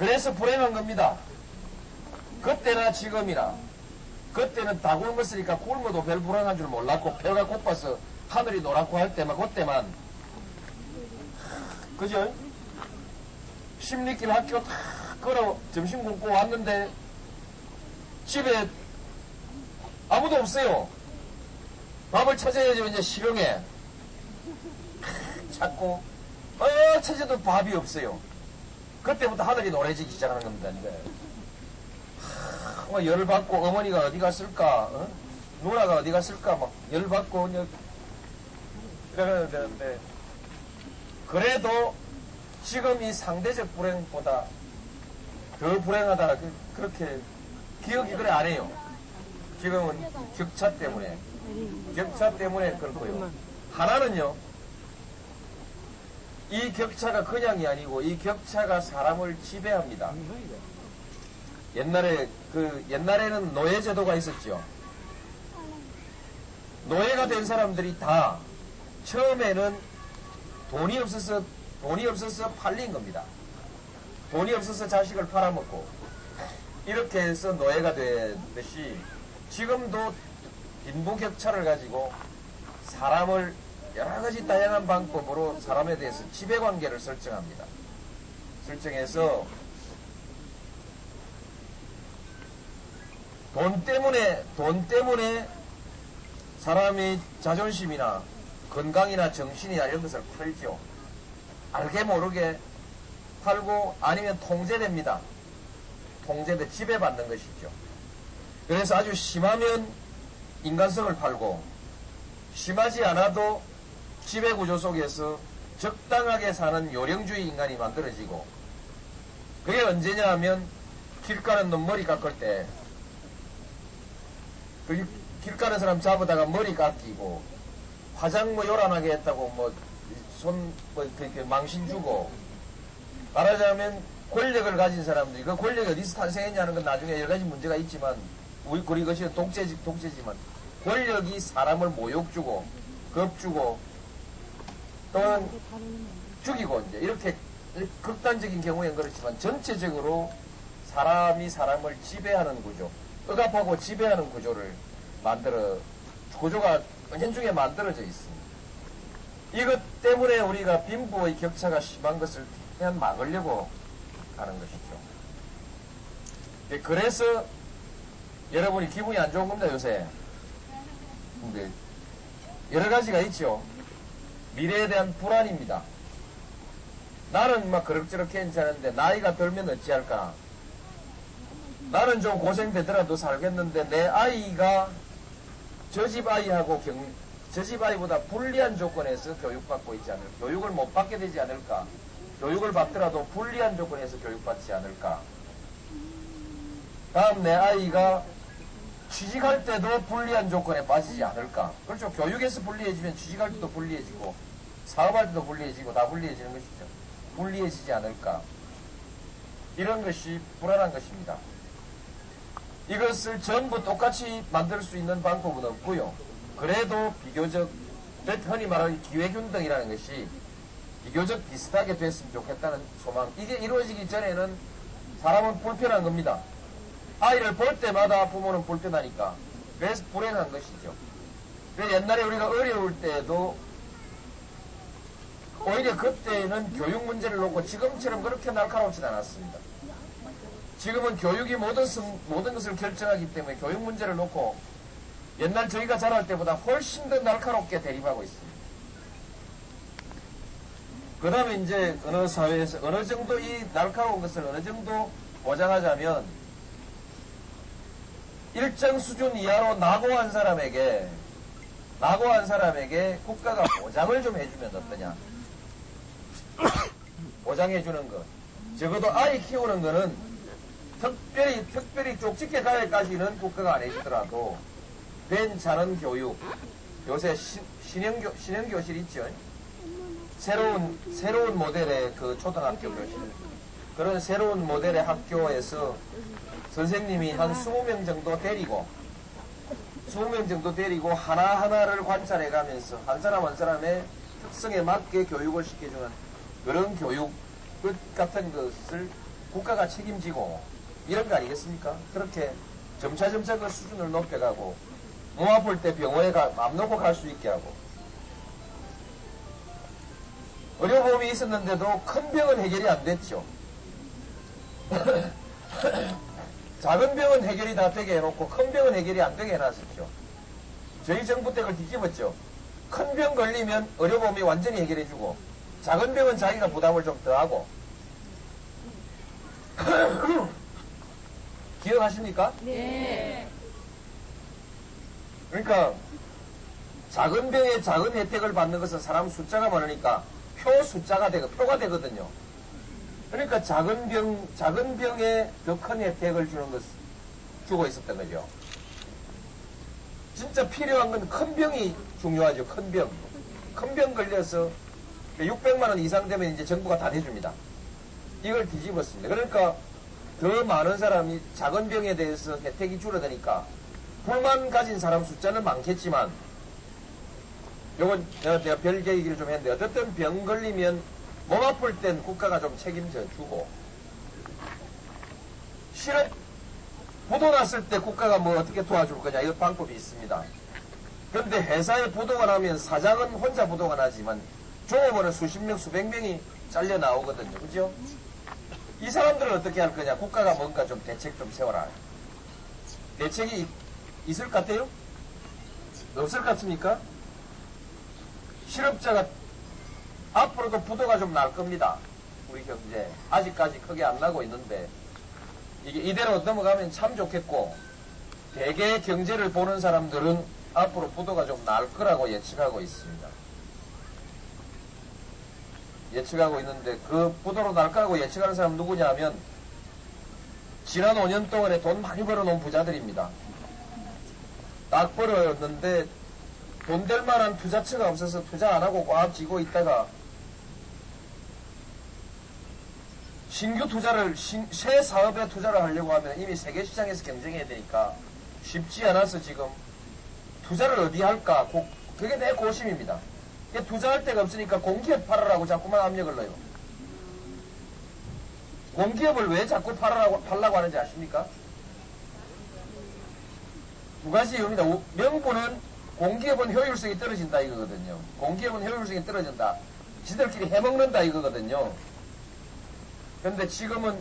그래서 불행한 겁니다. 그때나 지금이나. 그때는 다 굶었으니까 굶어도 별 불행한 줄 몰랐고 배가 고파서 하늘이 노랗고 할 때만 그때만 그죠? 십리길 학교 다 걸어 점심 굶고 왔는데 집에 아무도 없어요. 밥을 찾아야죠. 이제 실용에 찾고 찾아도 밥이 없어요. 그때부터 하늘이 노래지기 시작하는 겁니다. 열받고 어머니가 어디 갔을까, 누나가 어디 갔을까 막 열받고 그래야 되는데, 그래도 지금 이 상대적 불행보다 더 불행하다 그렇게 기억이 그래 안 해요. 지금은 격차 때문에 그렇고요. 하나는요, 이 격차가 그냥이 아니고 이 격차가 사람을 지배합니다. 옛날에는 노예제도가 있었죠. 노예가 된 사람들이 다 처음에는 돈이 없어서 팔린 겁니다. 돈이 없어서 자식을 팔아먹고 이렇게 해서 노예가 되듯이 지금도 빈부격차를 가지고 사람을 여러 가지 다양한 방법으로 사람에 대해서 지배관계를 설정합니다. 설정해서 돈 때문에 사람이 자존심이나 건강이나 정신이나 이런 것을 팔죠. 알게 모르게 팔고 아니면 통제됩니다. 통제돼 지배받는 것이죠. 그래서 아주 심하면 인간성을 팔고 심하지 않아도 지배구조 속에서 적당하게 사는 요령주의 인간이 만들어지고, 그게 언제냐 하면 길 가는 놈 머리 깎을 때 길 가는 사람 잡아다가 머리 깎이고, 화장 요란하게 했다고 손 이렇게 망신 주고, 말하자면 권력을 가진 사람들이 그 권력이 어디서 탄생했냐는 건 나중에 여러 가지 문제가 있지만, 우리 것이 독재지만 권력이 사람을 모욕 주고 겁주고 또는 죽이고 이제 이렇게 극단적인 경우엔 그렇지만 전체적으로 사람이 사람을 지배하는 구조, 억압하고 지배하는 구조가 현중에 만들어져 있습니다. 이것 때문에 우리가 빈부의 격차가 심한 것을 그냥 막으려고 하는 것이죠. 그래서 여러분이 기분이 안 좋은 겁니다, 요새. 근데 여러 가지가 있죠. 미래에 대한 불안입니다. 나는 그럭저럭 괜찮은데 나이가 들면 어찌할까? 나는 좀 고생되더라도 살겠는데 내 아이가 저 집 아이하고 저 집 아이보다 불리한 조건에서 교육받고 있지 않을까? 교육을 못 받게 되지 않을까? 교육을 받더라도 불리한 조건에서 교육받지 않을까? 다음 내 아이가 취직할 때도 불리한 조건에 빠지지 않을까? 그렇죠. 교육에서 불리해지면 취직할 때도 불리해지고 사업할 때도 불리해지고 다 불리해지는 것이죠. 불리해지지 않을까? 이런 것이 불안한 것입니다. 이것을 전부 똑같이 만들 수 있는 방법은 없고요. 그래도 비교적 흔히 말하는 기회균등이라는 것이 비교적 비슷하게 됐으면 좋겠다는 소망. 이게 이루어지기 전에는 사람은 불편한 겁니다. 아이를 볼 때마다 부모는 불편하니까. 그래서 불행한 것이죠. 그래서 옛날에 우리가 어려울 때도 오히려 그때는 교육 문제를 놓고 지금처럼 그렇게 날카롭진 않았습니다. 지금은 교육이 모든 것을 결정하기 때문에 교육 문제를 놓고 옛날 저희가 자랄 때보다 훨씬 더 날카롭게 대립하고 있습니다. 그 다음에 이제 어느 사회에서 어느 정도 이 날카로운 것을 어느 정도 보장하자면 일정 수준 이하로 낙오한 사람에게 국가가 보장을 좀 해주면 어떠냐. 보장해주는 것. 적어도 아이 키우는 거는 특별히 쪽집게 가야까지는 국가가 안 해주더라도 괜찮은 교육. 요새 신형교실 있죠. 새로운 모델의 그 초등학교 교실. 그런 새로운 모델의 학교에서 선생님이 한 20명 정도 데리고 하나하나를 관찰해 가면서 한 사람 한 사람의 특성에 맞게 교육을 시켜주는 그런 교육 같은 것을 국가가 책임지고 이런 거 아니겠습니까? 그렇게 점차점차 그 수준을 높여가고 몸 아플 때 병원에 맘 놓고 갈 수 있게 하고 의료보험이 있었는데도 큰 병은 해결이 안 됐죠. 작은 병은 해결이 다 되게 해놓고 큰 병은 해결이 안 되게 해놨었죠. 저희 정부 때 그걸 뒤집었죠. 큰 병 걸리면 의료보험이 완전히 해결해주고 작은 병은 자기가 부담을 좀 더하고 기억하십니까? 네. 그러니까 작은 병에 작은 혜택을 받는 것은 사람 숫자가 많으니까 표 숫자가 표가 되거든요. 그러니까 작은 병에 더 큰 혜택을 주고 있었던 거죠. 진짜 필요한 건 큰 병이 중요하죠. 큰 병. 큰 병 걸려서 600만 원 이상 되면 이제 정부가 다 내줍니다. 이걸 뒤집었습니다. 그러니까 더 많은 사람이 작은 병에 대해서 혜택이 줄어드니까 불만 가진 사람 숫자는 많겠지만 요건 내가 별개 얘기를 좀 했는데 어쨌든 병 걸리면 몸 아플 땐 국가가 좀 책임져 주고 실업 부도 났을 때 국가가 뭐 어떻게 도와줄 거냐 이런 방법이 있습니다. 그런데 회사에 부도가 나면 사장은 혼자 부도가 나지만 종업원은 수십 명 수백 명이 잘려 나오거든요. 그죠? 이 사람들은 어떻게 할 거냐 국가가 뭔가 좀 대책 좀 세워라. 대책이 있을 것 같아요? 없을 것 같습니까? 실업자가 앞으로도 부도가 좀 날 겁니다. 우리 경제 아직까지 크게 안 나고 있는데 이게 이대로 넘어가면 참 좋겠고 대개 경제를 보는 사람들은 앞으로 부도가 좀 날 거라고 예측하고 있습니다. 예측하고 있는데 그 부도로 날 거라고 예측하는 사람 누구냐 하면 지난 5년 동안에 돈 많이 벌어놓은 부자들입니다. 딱 벌었는데 돈 될 만한 투자처가 없어서 투자 안 하고 꽉 쥐고 있다가 신규 투자를 새 사업에 투자를 하려고 하면 이미 세계 시장에서 경쟁해야 되니까 쉽지 않아서 지금 투자를 어디 할까 그게 내 고심입니다. 투자할 데가 없으니까 공기업 팔으라고 자꾸만 압력을 넣어요. 공기업을 왜 자꾸 팔라고 하는지 아십니까? 두 가지 이유입니다. 명분은 공기업은 효율성이 떨어진다 이거거든요. 공기업은 효율성이 떨어진다. 지들끼리 해먹는다 이거거든요. 그런데 지금은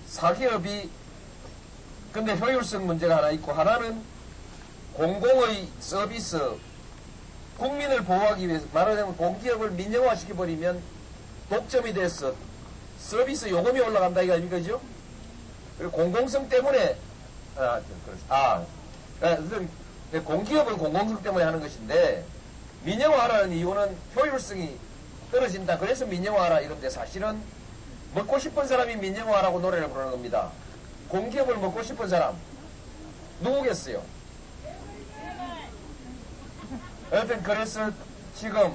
사기업이 근데 효율성 문제가 하나 있고 하나는 공공의 서비스 국민을 보호하기 위해서 말하자면 공기업을 민영화시켜버리면 독점이 돼서 서비스 요금이 올라간다 이거 아닙니까? 그리고 공공성 때문에 공기업은 공공성 때문에 하는 것인데 민영화하라는 이유는 효율성이 떨어진다. 그래서 민영화하라 이런데 사실은 먹고 싶은 사람이 민영화하라고 노래를 부르는 겁니다. 공기업을 먹고 싶은 사람 누구겠어요? 여하튼 그래서 지금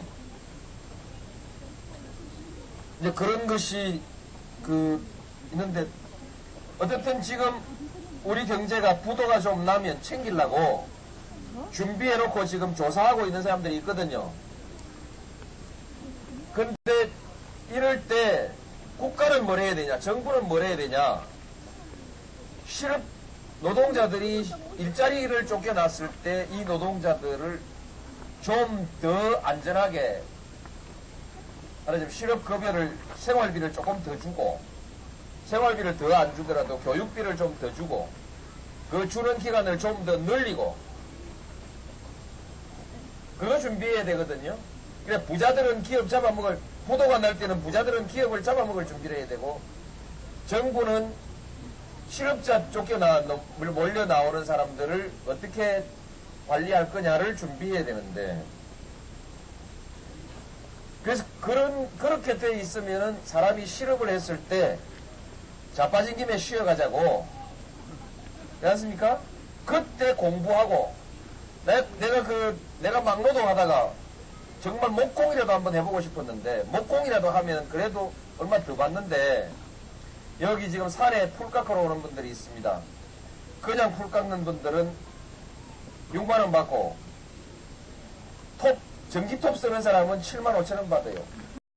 이제 그런 것이 있는데 어쨌든 지금 우리 경제가 부도가 좀 나면 챙기려고 준비해놓고 지금 조사하고 있는 사람들이 있거든요. 근데 이럴 때 국가는 뭘 해야 되냐, 정부는 뭘 해야 되냐. 실업 노동자들이 일자리를 쫓겨났을 때 이 노동자들을 좀 더 안전하게 말하자면 실업급여를 생활비를 조금 더 주고 생활비를 더 안 주더라도 교육비를 좀 더 주고 그 주는 기간을 좀 더 늘리고 그거 준비해야 되거든요. 그래 부자들은 기업 잡아먹을 부도가 날 때는 부자들은 기업을 잡아먹을 준비를 해야 되고 정부는 실업자 몰려 나오는 사람들을 어떻게 관리할 거냐를 준비해야 되는데 그래서 그렇게 돼 있으면은 사람이 실업을 했을 때 자빠진 김에 쉬어가자고 그렇지 않습니까? 그때 공부하고 내가 막노동 하다가 정말 목공이라도 한번 해보고 싶었는데 목공이라도 하면 그래도 얼마 더 받는데 여기 지금 산에 풀 깎으러 오는 분들이 있습니다. 그냥 풀 깎는 분들은 6만원 받고 전기톱 쓰는 사람은 7만 5천원 받아요.